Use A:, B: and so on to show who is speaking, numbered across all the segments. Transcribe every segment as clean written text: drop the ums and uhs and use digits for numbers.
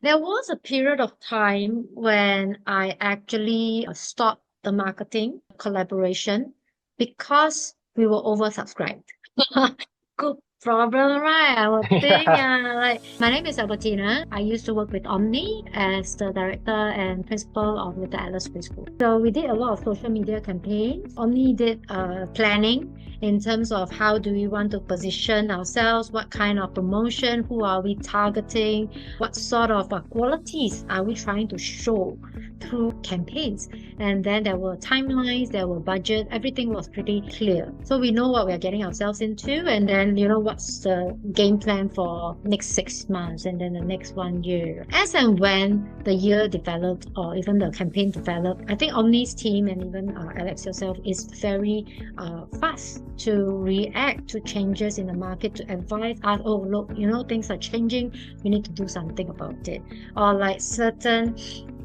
A: There was a period of time when I actually stopped the marketing collaboration because we were oversubscribed. Good problem, right? I would think,
B: Yeah.
A: like my name is Albertina. I used to work with Omni as the director and principal of Little Atlas Preschool. So we did a lot of social media campaigns. Omni did planning in terms of how do we want to position ourselves, what kind of promotion, who are we targeting, what sort of qualities are we trying to show through campaigns. And then there were timelines, there were budget, everything was pretty clear. So we know what we're getting ourselves into, and then what's the game plan for next 6 months and then the next 1 year. As and when the year developed or even the campaign developed, I think Omni's team and even Alex yourself is very fast to react to changes in the market, to advise us, oh look, things are changing, we need to do something about it. Or like certain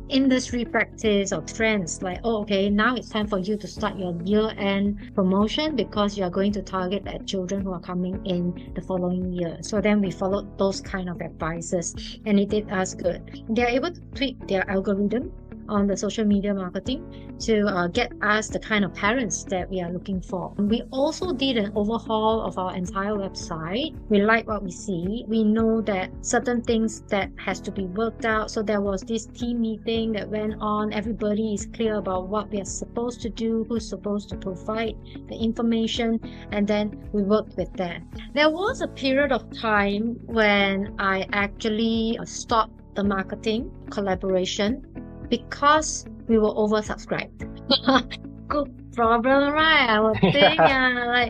A: industry practice or trends, like, oh okay, now it's time for you to start your year-end promotion because you're going to target at children who are coming in the following year. So then we followed those kind of advices, and it did us good. They're able to tweak their algorithm on the social media marketing to get us the kind of parents that we are looking for. We also did an overhaul of our entire website. We like what we see. We know that certain things that has to be worked out. So there was this team meeting that went on. Everybody is clear about what we are supposed to do, who's supposed to provide the information, and then we worked with that. There was a period of time when I actually stopped the marketing collaboration because we were oversubscribed. Good problem, right? I would think,
B: Yeah.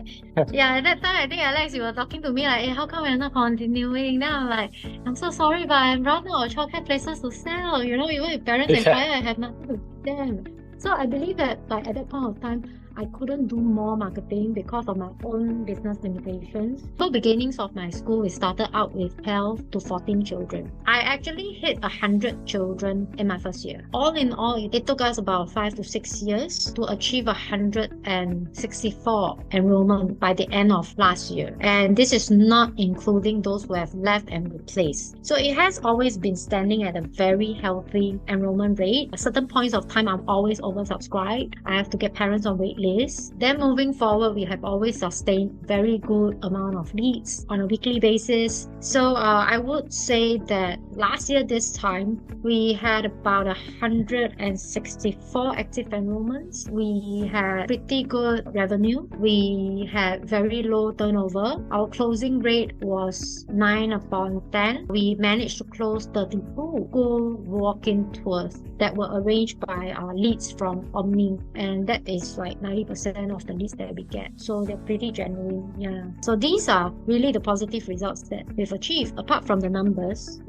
A: at that time, I think Alex, you were talking to me like, hey, how come we're not continuing? Then I'm like, I'm so sorry, but I'm running out of childcare places to sell. Even if parents
B: Yeah.
A: inquire, I have nothing to give them. So I believe that, like, at that point of time, I couldn't do more marketing because of my own business limitations. So beginnings of my school, we started out with 12 to 14 children. I actually hit 100 children in my first year. All in all, it took us about 5 to 6 years to achieve 164 enrollment by the end of last year. And this is not including those who have left and replaced. So it has always been standing at a very healthy enrollment rate. At certain points of time, I'm always oversubscribed. I have to get parents on wait list. Then moving forward, we have always sustained very good amount of leads on a weekly basis. So I would say that last year this time we had about 164 active enrollments. We had pretty good revenue. We had very low turnover. Our closing rate was 9 upon 10. We managed to close 32 school walk-in tours that were arranged by our leads from Omni, and that is like 90% of the leads that we get. So they're pretty genuine. Yeah. So these are really the positive results that we've achieved. Apart from the numbers,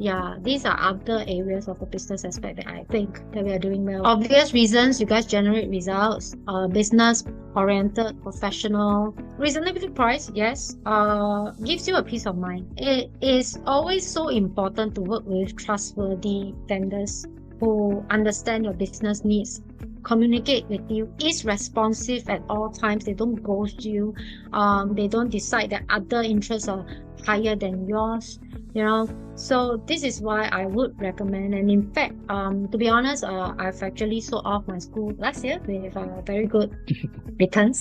A: these are other areas of the business aspect that I think that we are doing well. Obvious reasons, you guys generate results. Business oriented, professional, reasonably priced, yes. Gives you a peace of mind. It is always so important to work with trustworthy vendors who understand your business needs, communicate with you, is responsive at all times. They don't ghost you. They don't decide that other interests are higher than yours. So this is why I would recommend. And in fact, to be honest, I've actually sold off my school last year with very good returns.